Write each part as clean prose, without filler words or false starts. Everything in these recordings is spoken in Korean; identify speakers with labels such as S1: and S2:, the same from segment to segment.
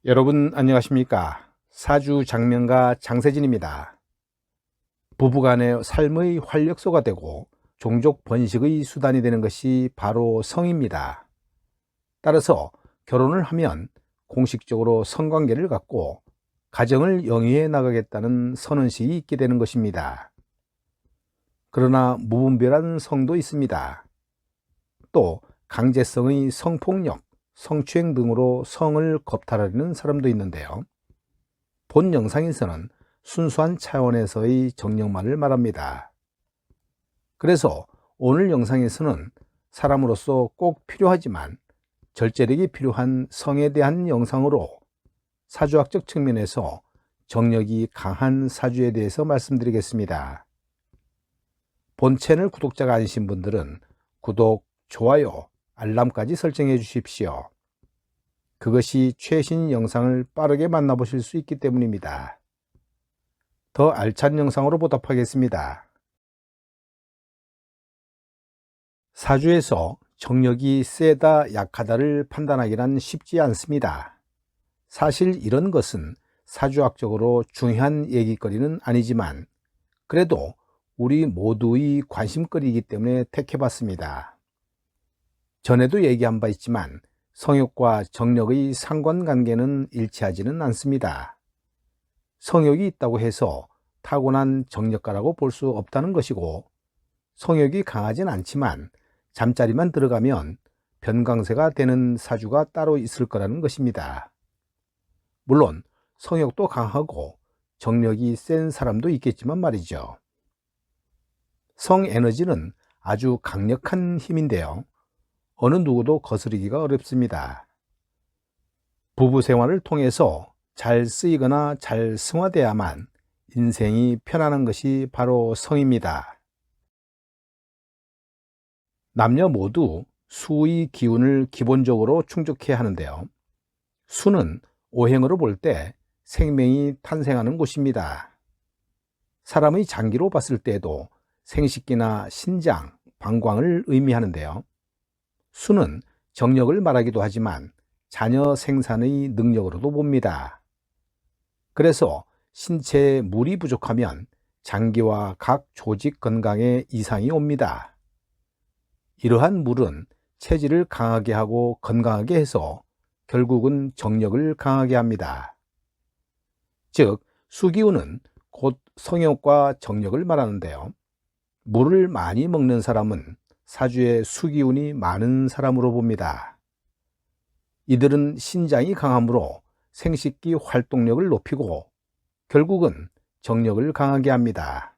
S1: 여러분 안녕하십니까? 사주 장명가 장세진입니다. 부부간의 삶의 활력소가 되고 종족 번식의 수단이 되는 것이 바로 성입니다. 따라서 결혼을 하면 공식적으로 성관계를 갖고 가정을 영위해 나가겠다는 선언식이 있게 되는 것입니다. 그러나 무분별한 성도 있습니다. 또 강제성의 성폭력, 성추행 등으로 성을 겁탈하려는 사람도 있는데요. 본 영상에서는 순수한 차원에서의 정령만을 말합니다. 그래서 오늘 영상에서는 사람으로서 꼭 필요하지만 절제력이 필요한 성에 대한 영상으로 사주학적 측면에서 정력이 강한 사주에 대해서 말씀드리겠습니다. 본 채널 구독자가 아니신 분들은 구독, 좋아요, 알람까지 설정해 주십시오. 그것이 최신 영상을 빠르게 만나보실 수 있기 때문입니다. 더 알찬 영상으로 보답하겠습니다. 사주에서 정력이 세다 약하다를 판단하기란 쉽지 않습니다. 사실 이런 것은 사주학적으로 중요한 얘기거리는 아니지만 그래도 우리 모두의 관심거리이기 때문에 택해봤습니다. 전에도 얘기한 바 있지만 성욕과 정력의 상관관계는 일치하지는 않습니다. 성욕이 있다고 해서 타고난 정력가라고 볼 수 없다는 것이고, 성욕이 강하진 않지만 잠자리만 들어가면 변강세가 되는 사주가 따로 있을 거라는 것입니다. 물론 성욕도 강하고 정력이 센 사람도 있겠지만 말이죠. 성에너지는 아주 강력한 힘인데요. 어느 누구도 거스르기가 어렵습니다. 부부 생활을 통해서 잘 쓰이거나 잘 승화돼야만 인생이 편안한 것이 바로 성입니다. 남녀 모두 수의 기운을 기본적으로 충족해야 하는데요. 수는 오행으로 볼 때 생명이 탄생하는 곳입니다. 사람의 장기로 봤을 때에도 생식기나 신장, 방광을 의미하는데요. 수는 정력을 말하기도 하지만 자녀 생산의 능력으로도 봅니다. 그래서 신체에 물이 부족하면 장기와 각 조직 건강에 이상이 옵니다. 이러한 물은 체질을 강하게 하고 건강하게 해서 결국은 정력을 강하게 합니다. 즉, 수기운은 곧 성욕과 정력을 말하는데요. 물을 많이 먹는 사람은 사주에 수기운이 많은 사람으로 봅니다. 이들은 신장이 강하므로 생식기 활동력을 높이고 결국은 정력을 강하게 합니다.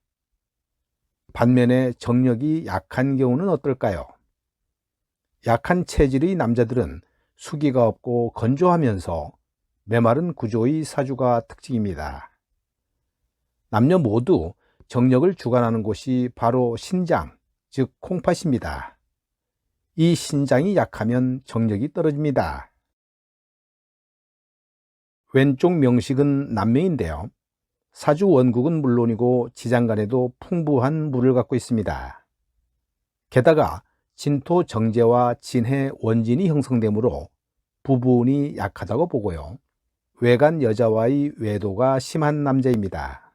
S1: 반면에 정력이 약한 경우는 어떨까요? 약한 체질의 남자들은 수기가 없고 건조하면서 메마른 구조의 사주가 특징입니다. 남녀 모두 정력을 주관하는 곳이 바로 신장, 즉 콩팥입니다. 이 신장이 약하면 정력이 떨어집니다. 왼쪽 명식은 남명인데요. 사주 원국은 물론이고 지장간에도 풍부한 물을 갖고 있습니다. 게다가 진토 정제와 진해 원진이 형성되므로 부부운이 약하다고 보고요. 외간 여자와의 외도가 심한 남자입니다.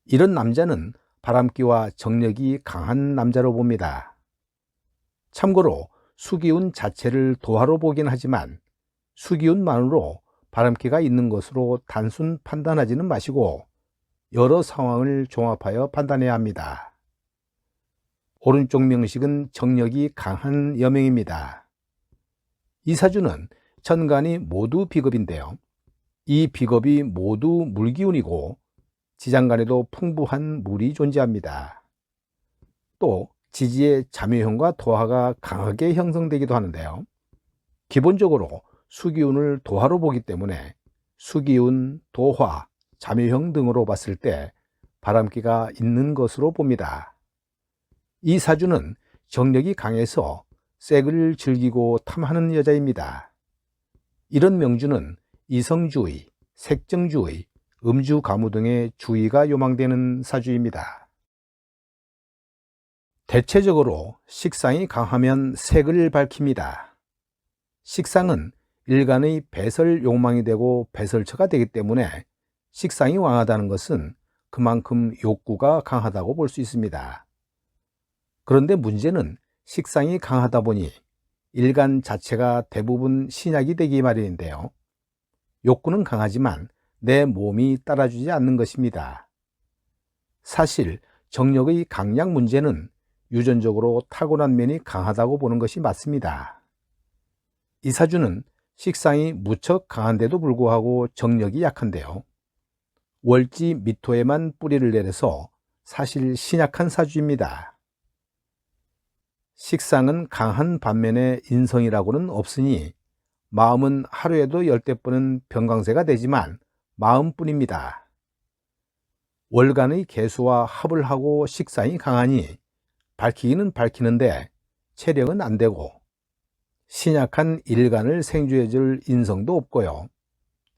S1: 이런 남자는 바람기와 정력이 강한 남자로 봅니다. 참고로 수기운 자체를 도화로 보긴 하지만 수기운만으로 바람기가 있는 것으로 단순 판단하지는 마시고 여러 상황을 종합하여 판단해야 합니다. 오른쪽 명식은 정력이 강한 여명입니다. 이 사주는 천간이 모두 비겁인데요. 이 비겁이 모두 물기운이고 지장간에도 풍부한 물이 존재합니다. 또 지지의 자묘형과 도화가 강하게 형성되기도 하는데요. 기본적으로 수기운을 도화로 보기 때문에 수기운, 도화, 자묘형 등으로 봤을 때 바람기가 있는 것으로 봅니다. 이 사주는 정력이 강해서 색을 즐기고 탐하는 여자입니다. 이런 명주는 이성주의, 색정주의, 음주 가무 등의 주의가 요망되는 사주입니다. 대체적으로 식상이 강하면 색을 밝힙니다. 식상은 일간의 배설 욕망이 되고 배설처가 되기 때문에 식상이 왕하다는 것은 그만큼 욕구가 강하다고 볼 수 있습니다. 그런데 문제는 식상이 강하다 보니 일간 자체가 대부분 신약이 되기 마련인데요. 욕구는 강하지만 내 몸이 따라주지 않는 것입니다. 사실 정력의 강약 문제는 유전적으로 타고난 면이 강하다고 보는 것이 맞습니다. 이사주는 식상이 무척 강한데도 불구하고 정력이 약한데요. 월지 미토에만 뿌리를 내려서 사실 신약한 사주입니다. 식상은 강한 반면에 인성이라고는 없으니 마음은 하루에도 10대번은 병강세가 되지만 마음뿐입니다. 월간의 개수와 합을 하고 식상이 강하니 밝히기는 밝히는데 체력은 안 되고 신약한 일간을 생주해줄 인성도 없고요.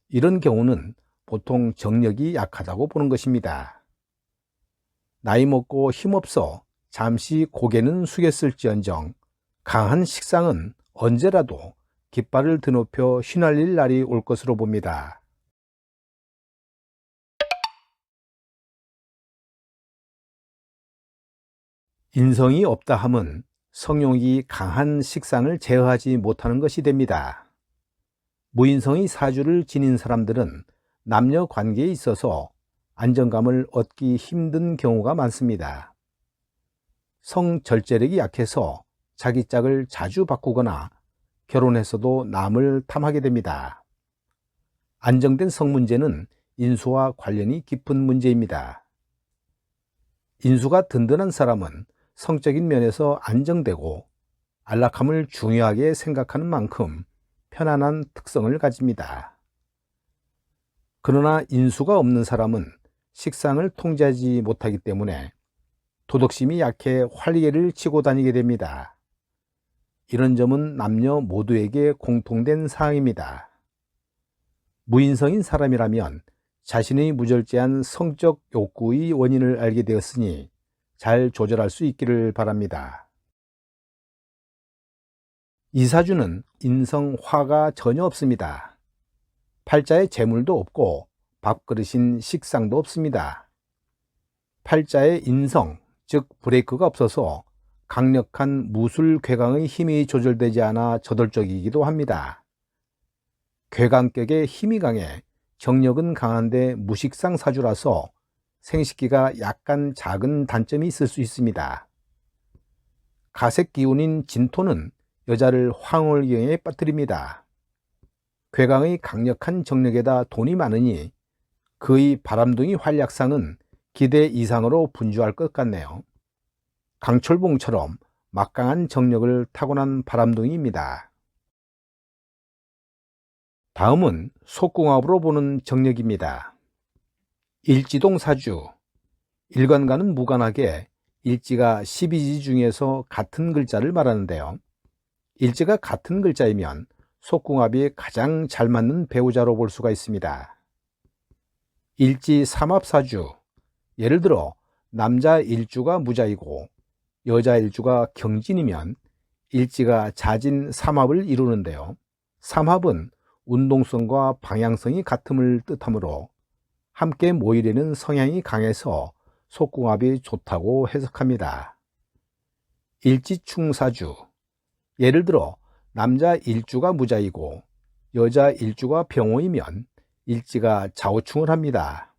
S1: 이런 경우는 보통 정력이 약하다고 보는 것입니다. 나이 먹고 힘없어 잠시 고개는 숙였을지언정 강한 식상은 언제라도 깃발을 드높여 휘날릴 날이 올 것으로 봅니다. 인성이 없다 함은 성욕이 강한 식상을 제어하지 못하는 것이 됩니다. 무인성의 사주를 지닌 사람들은 남녀 관계에 있어서 안정감을 얻기 힘든 경우가 많습니다. 성절제력이 약해서 자기 짝을 자주 바꾸거나 결혼했어도 남을 탐하게 됩니다. 안정된 성 문제는 인수와 관련이 깊은 문제입니다. 인수가 든든한 사람은 성적인 면에서 안정되고 안락함을 중요하게 생각하는 만큼 편안한 특성을 가집니다. 그러나 인수가 없는 사람은 식상을 통제하지 못하기 때문에 도덕심이 약해 활개를 치고 다니게 됩니다. 이런 점은 남녀 모두에게 공통된 사항입니다. 무인성인 사람이라면 자신의 무절제한 성적 욕구의 원인을 알게 되었으니 잘 조절할 수 있기를 바랍니다. 이 사주는 인성 화가 전혀 없습니다. 팔자에 재물도 없고 밥그릇인 식상도 없습니다. 팔자에 인성, 즉 브레이크가 없어서 강력한 무술 궤강의 힘이 조절되지 않아 저돌적이기도 합니다. 궤강격에 힘이 강해 정력은 강한데 무식상 사주라서 생식기가 약간 작은 단점이 있을 수 있습니다. 가색 기운인 진토는 여자를 황홀경에 빠뜨립니다. 궤강의 강력한 정력에다 돈이 많으니 그의 바람둥이 활약상은 기대 이상으로 분주할 것 같네요. 강철봉처럼 막강한 정력을 타고난 바람둥이입니다. 다음은 속궁합으로 보는 정력입니다. 일지동 사주, 일간과는 무관하게 일지가 12지 중에서 같은 글자를 말하는데요. 일지가 같은 글자이면 속궁합이 가장 잘 맞는 배우자로 볼 수가 있습니다. 일지 삼합사주, 예를 들어 남자 일주가 무자이고 여자 일주가 경진이면 일지가 자진 삼합을 이루는데요. 삼합은 운동성과 방향성이 같음을 뜻하므로 함께 모이려는 성향이 강해서 속궁합이 좋다고 해석합니다. 일지충사주, 예를 들어 남자 일주가 무자이고 여자 일주가 병호이면 일지가 좌우충을 합니다.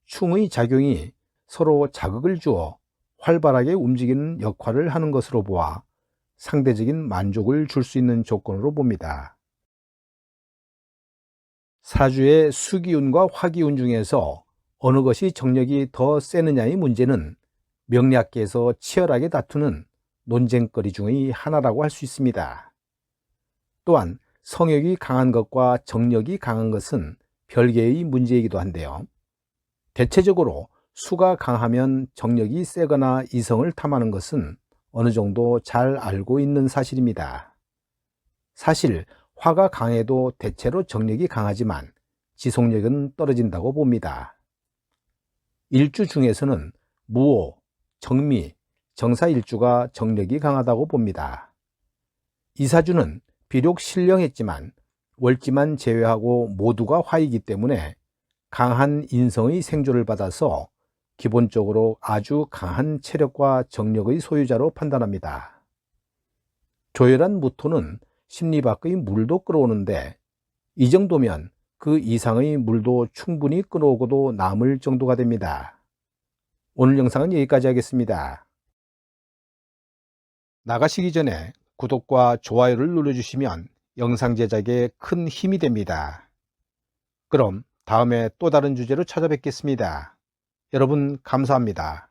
S1: 충의 작용이 서로 자극을 주어 활발하게 움직이는 역할을 하는 것으로 보아 상대적인 만족을 줄 수 있는 조건으로 봅니다. 사주의 수기운과 화기운 중에서 어느 것이 정력이 더 세느냐의 문제는 명리학계에서 치열하게 다투는 논쟁거리 중의 하나라고 할 수 있습니다. 또한 성욕이 강한 것과 정력이 강한 것은 별개의 문제이기도 한데요. 대체적으로 수가 강하면 정력이 세거나 이성을 탐하는 것은 어느 정도 잘 알고 있는 사실입니다. 사실 화가 강해도 대체로 정력이 강하지만 지속력은 떨어진다고 봅니다. 일주 중에서는 무오, 정미, 정사일주가 정력이 강하다고 봅니다. 이 사주는 비록 신령했지만 월지만 제외하고 모두가 화이기 때문에 강한 인성의 생조를 받아서 기본적으로 아주 강한 체력과 정력의 소유자로 판단합니다. 조열한 무토는 심리 밖의 물도 끌어오는데 이 정도면 그 이상의 물도 충분히 끌어오고도 남을 정도가 됩니다. 오늘 영상은 여기까지 하겠습니다. 나가시기 전에 구독과 좋아요를 눌러주시면 영상 제작에 큰 힘이 됩니다. 그럼 다음에 또 다른 주제로 찾아뵙겠습니다. 여러분 감사합니다.